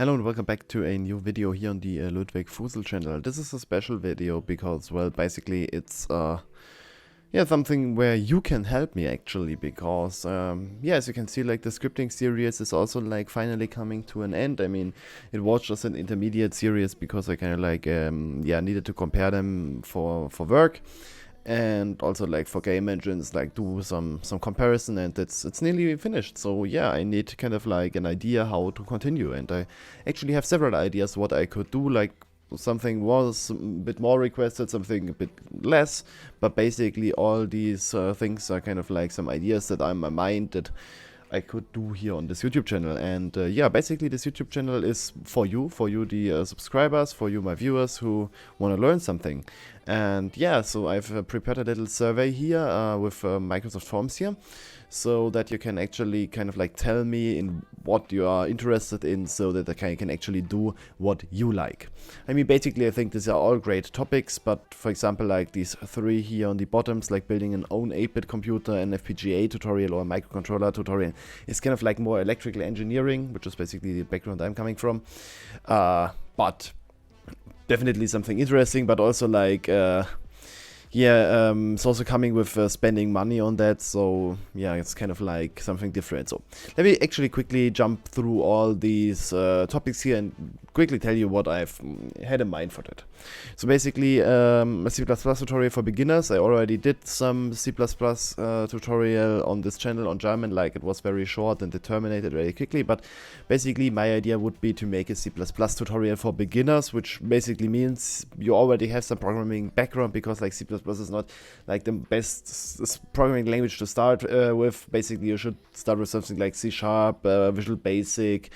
Hello and welcome back to a new video here on the Ludwig Fusel channel. This is a special video because, well, basically it's something where you can help me actually, because as you can see, like, the scripting series is also like finally coming to an end. I mean, it was just an intermediate series because I kind of like needed to compare them for work, and also like for game engines, like do some comparison, and it's nearly finished. So yeah, I need kind of like an idea how to continue, and I actually have several ideas what I could do. Like, something was a bit more requested, something a bit less, but basically all these things are kind of like some ideas that are in my mind that I could do here on this YouTube channel. And basically this YouTube channel is for you the subscribers, for you my viewers who want to learn something. And yeah, so I've prepared a little survey here with Microsoft Forms here, so that you can actually kind of like tell me in what you are interested in, so that I can actually do what you like. I mean, basically I think these are all great topics, but for example, like these three here on the bottoms, like building an own 8-bit computer, an FPGA tutorial, or a microcontroller tutorial, is kind of like more electrical engineering, which is basically the background I'm coming from. But definitely something interesting, but also like it's also coming with spending money on that, so yeah, it's kind of like something different. So let me actually quickly jump through all these topics here and quickly tell you what I've had in mind for that. So basically, a C++ tutorial for beginners. I already did some C++ tutorial on this channel on German, like it was very short and it terminated very quickly, but basically my idea would be to make a C++ tutorial for beginners, which basically means you already have some programming background, because like C++ is not like the best programming language to start with. Basically you should start with something like C#, Visual Basic,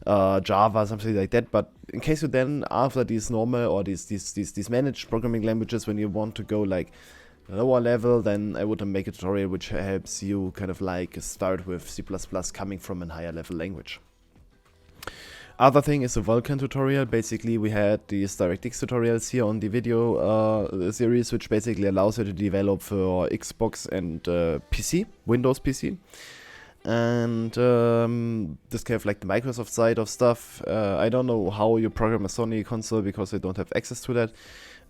Java, something like that. But in case you then, after these normal or these managed programming languages, when you want to go like lower level, then I would make a tutorial which helps you kind of like start with C++ coming from a higher level language. Other thing is a Vulkan tutorial. Basically we had these DirectX tutorials here on the video series, which basically allows you to develop for Xbox and PC, Windows PC. And this kind of like the Microsoft side of stuff. I don't know how you program a Sony console, because I don't have access to that.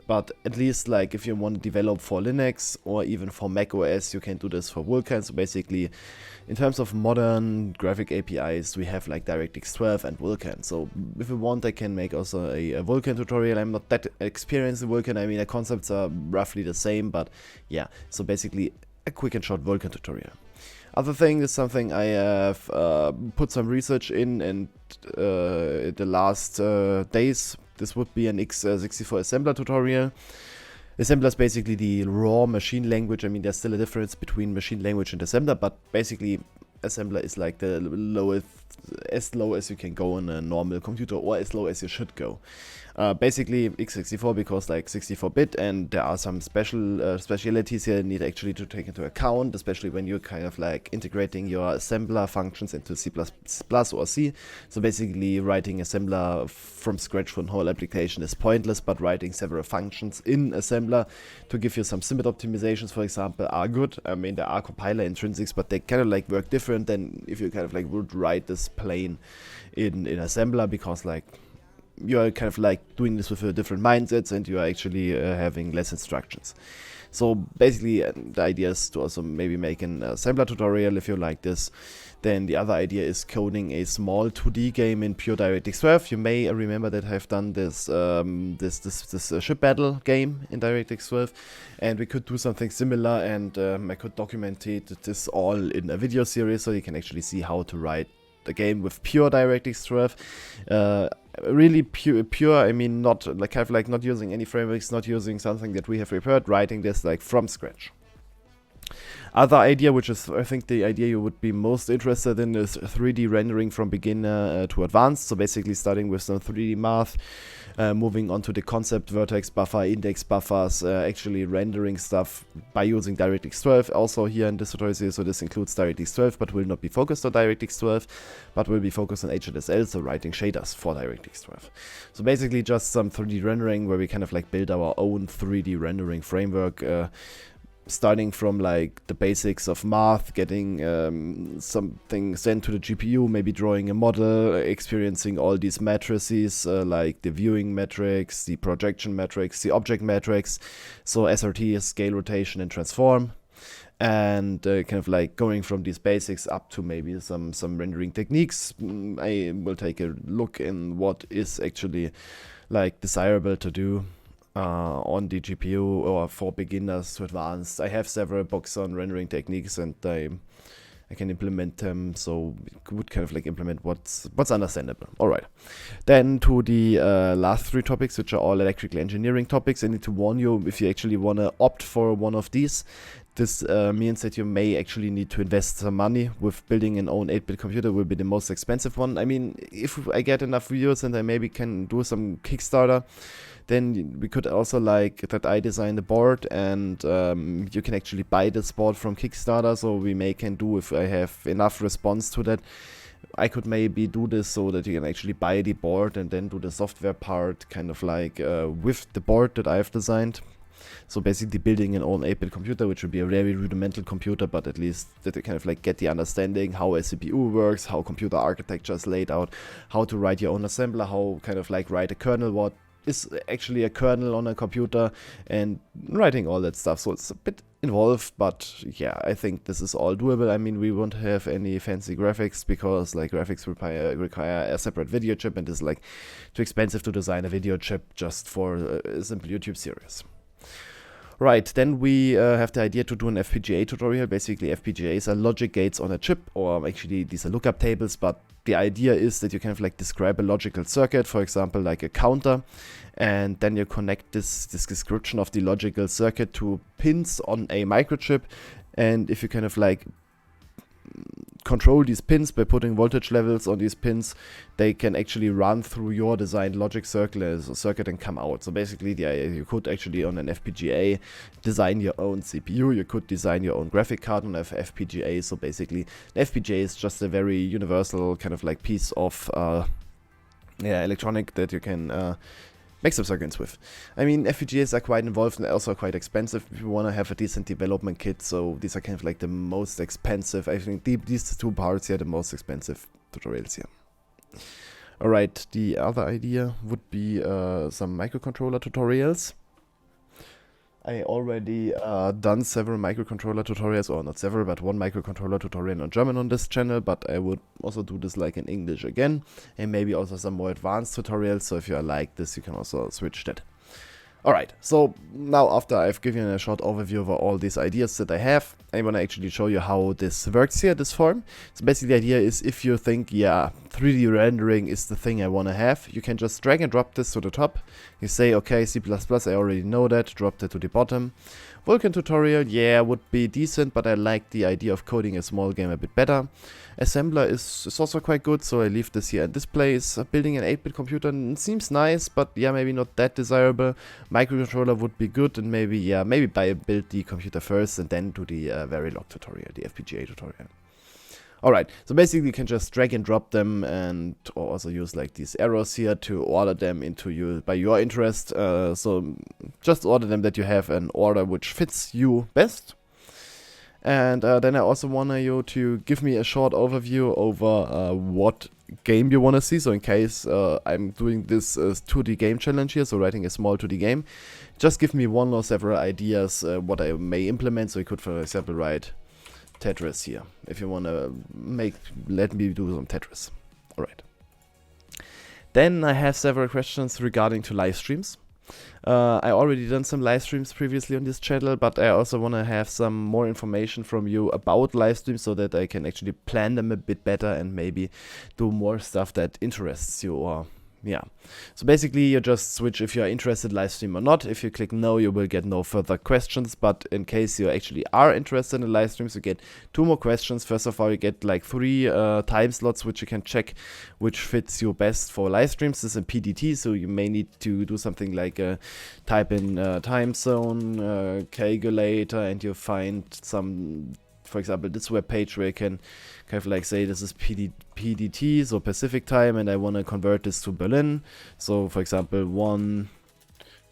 But at least, like, if you want to develop for Linux or even for Mac OS, you can do this for Vulkan. So basically, in terms of modern graphic APIs, we have like DirectX 12 and Vulkan. So if you want, I can make also a Vulkan tutorial. I'm not that experienced in Vulkan. I mean, the concepts are roughly the same, but yeah. So basically, a quick and short Vulkan tutorial. Other thing is something I have put some research in, and the last days. This would be an x64 assembler tutorial. Assembler is basically the raw machine language. I mean, there's still a difference between machine language and assembler, but basically assembler is like the lowest, as low as you can go on a normal computer, or as low as you should go. Basically x64 because like 64-bit, and there are some specialities here you need actually to take into account, especially when you're kind of like integrating your assembler functions into C++ or C. So basically writing assembler from scratch for a whole application is pointless, but writing several functions in assembler to give you some symmet optimizations, for example, are good. I mean, there are compiler intrinsics, but they kind of like work different than if you kind of like would write this plain in assembler, because like you are kind of like doing this with a different mindsets, and you are actually having less instructions. So basically the idea is to also maybe make an assembler tutorial if you like this. Then the other idea is coding a small 2D game in pure DirectX 12. You may remember that I've done this ship battle game in DirectX 12, and we could do something similar, and I could document this all in a video series, so you can actually see how to write the game with pure DirectX 12. Really pure, I mean, not like kind of like not using any frameworks, not using something that we have prepared, writing this like from scratch. Other idea, which is I think the idea you would be most interested in, is 3D rendering from beginner to advanced. So basically starting with some 3D math, moving on to the concept vertex buffer, index buffers, actually rendering stuff by using DirectX 12 also here in this tutorial series. So this includes DirectX 12, but will not be focused on DirectX 12, but will be focused on HLSL, so writing shaders for DirectX 12. So basically just some 3D rendering where we kind of like build our own 3D rendering framework. starting from like the basics of math, getting something sent to the GPU, maybe drawing a model, experiencing all these matrices like the viewing matrix, the projection matrix, the object matrix, so SRT, scale, rotation, and transform. And kind of like going from these basics up to maybe some rendering techniques. I will take a look in what is actually like desirable to do on the GPU or for beginners to advanced. I have several books on rendering techniques, and I can implement them, so it would kind of like implement what's understandable. All right, then to the last 3 topics, which are all electrical engineering topics. I need to warn you, if you actually want to opt for one of these, this means that you may actually need to invest some money. With building an own 8-bit computer will be the most expensive one. I mean, if I get enough viewers and I maybe can do some Kickstarter, then we could also like that I design the board, and you can actually buy this board from Kickstarter. So we can do, if I have enough response to that, I could maybe do this so that you can actually buy the board and then do the software part kind of like with the board that I've designed. So basically building an own 8-bit computer, which would be a very rudimental computer, but at least that you kind of like get the understanding how a CPU works, how computer architecture is laid out, how to write your own assembler, how kind of like write a kernel, what is actually a kernel on a computer, and writing all that stuff. So it's a bit involved, but yeah, I think this is all doable. I mean, we won't have any fancy graphics because like graphics require a separate video chip, and it's like too expensive to design a video chip just for a simple YouTube series. Right, then we have the idea to do an FPGA tutorial. Basically, FPGAs are logic gates on a chip, or actually these are lookup tables, but the idea is that you kind of like describe a logical circuit, for example, like a counter, and then you connect this description of the logical circuit to pins on a microchip, and if you kind of like control these pins by putting voltage levels on these pins, they can actually run through your designed logic circuit and come out. So basically, you could actually on an FPGA design your own CPU, you could design your own graphic card on an FPGA. So basically, an FPGA is just a very universal kind of like piece of electronic that you can make some circuits with. I mean, FPGAs are quite involved and also quite expensive if you want to have a decent development kit. So these are kind of like the most expensive. I think these 2 parts here are the most expensive tutorials here. Alright, the other idea would be some microcontroller tutorials. I already done several microcontroller tutorials, or not several, but 1 microcontroller tutorial on German on this channel, but I would also do this like in English again, and maybe also some more advanced tutorials, so if you like this, you can also switch that. Alright, so now after I've given a short overview of all these ideas that I have, I want to actually show you how this works here, this form. So basically the idea is, if you think, yeah, 3D rendering is the thing I want to have, you can just drag and drop this to the top. You say, okay, C++, I already know that, drop that to the bottom. Vulkan tutorial, yeah, would be decent, but I like the idea of coding a small game a bit better. Assembler is also quite good, so I leave this here in this place. Building an 8-bit computer seems nice, but yeah, maybe not that desirable. Microcontroller would be good, and maybe build the computer first and then do the Verilog tutorial, the FPGA tutorial. Alright, so basically you can just drag and drop them, and also use like these arrows here to order them into you by your interest. So just order them that you have an order which fits you best. And then I also want you to give me a short overview over what game you want to see. So in case I'm doing this 2D game challenge here, so writing a small 2D game, just give me 1 or several ideas what I may implement. So you could, for example, write Tetris here, if you want to let me do some Tetris. Alright. Then I have several questions regarding to live streams. I already done some live streams previously on this channel, but I also want to have some more information from you about live streams so that I can actually plan them a bit better and maybe do more stuff that interests you, or yeah. So basically you just switch if you're interested live stream or not. If you click no, you will get no further questions, but in case you actually are interested in live streams, you get 2 more questions. First of all, you get like 3 time slots which you can check which fits you best for live streams. This is in PDT, so you may need to do something like type in time zone calculator, and you find some, for example, this web page where you can kind of like say this is PDT, so Pacific time, and I want to convert this to Berlin. So for example, 1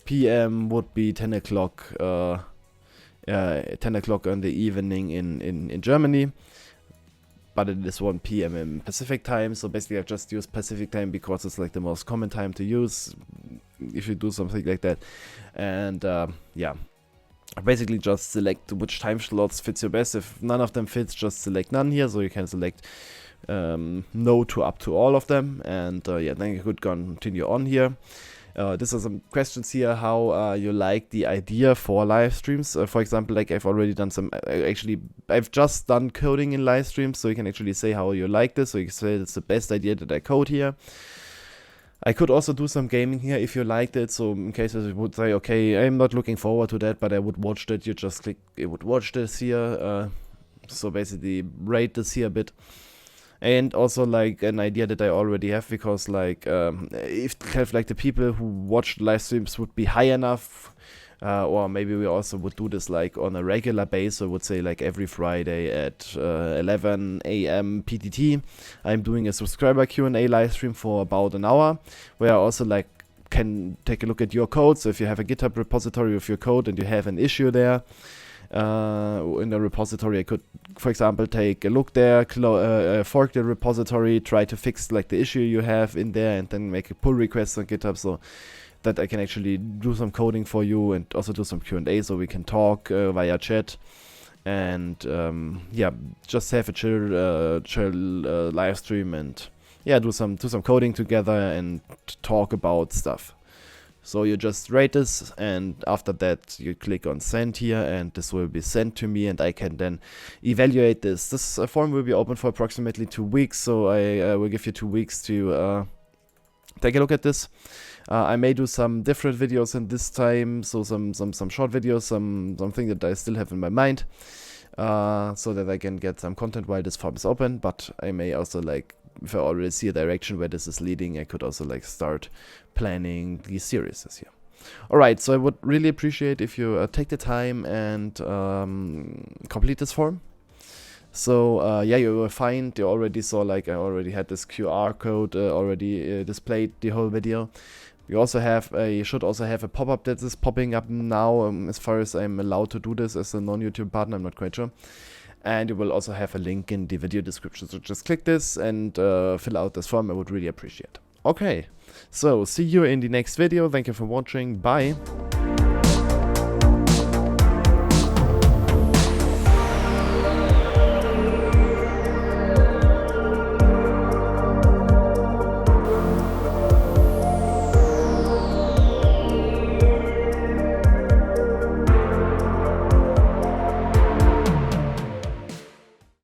PM would be 10 o'clock 10 o'clock in the evening in Germany. But it is 1 p.m. in Pacific time, so basically I've just used Pacific time because it's like the most common time to use if you do something like that. And yeah, basically just select which time slots fits your best. If none of them fits, just select none here, so you can select no to up to all of them. And yeah, then you could continue on here. These are some questions here, how you like the idea for live streams. For example, like I've already done some, I've just done coding in live streams, so you can actually say how you like this. So you can say it's the best idea that I code here. I could also do some gaming here if you liked it, so in case you would say, okay, I'm not looking forward to that, but I would watch that, you just click, it would watch this here. So basically rate this here a bit. And also like an idea that I already have, because like if have like the people who watch live streams would be high enough, or maybe we also would do this like on a regular basis. I would say like every Friday at 11 a.m. PTT, I'm doing a subscriber Q&A live stream for about an hour, where I also like can take a look at your code. So if you have a GitHub repository of your code and you have an issue there, in the repository, I could, for example, take a look there, fork the repository, try to fix like the issue you have in there, and then make a pull request on GitHub so that I can actually do some coding for you and also do some Q&A so we can talk via chat. And yeah, just have a chill live stream and yeah, do some coding together and talk about stuff. So you just rate this, and after that you click on send here, and this will be sent to me, and I can then evaluate this. This form will be open for approximately 2 weeks, so I will give you 2 weeks to take a look at this. I may do some different videos in this time, so some short videos, something that I still have in my mind, so that I can get some content while this form is open. But I may also like, if I already see a direction where this is leading, I could also like start planning these series here. Alright, so I would really appreciate if you take the time and complete this form. So yeah, you will find, you already saw like I already had this QR code already displayed the whole video. You also have you should also have a pop-up that is popping up now, as far as I'm allowed to do this as a non-YouTube partner, I'm not quite sure. And you will also have a link in the video description. So just click this and fill out this form. I would really appreciate it. Okay, so see you in the next video. Thank you for watching. Bye.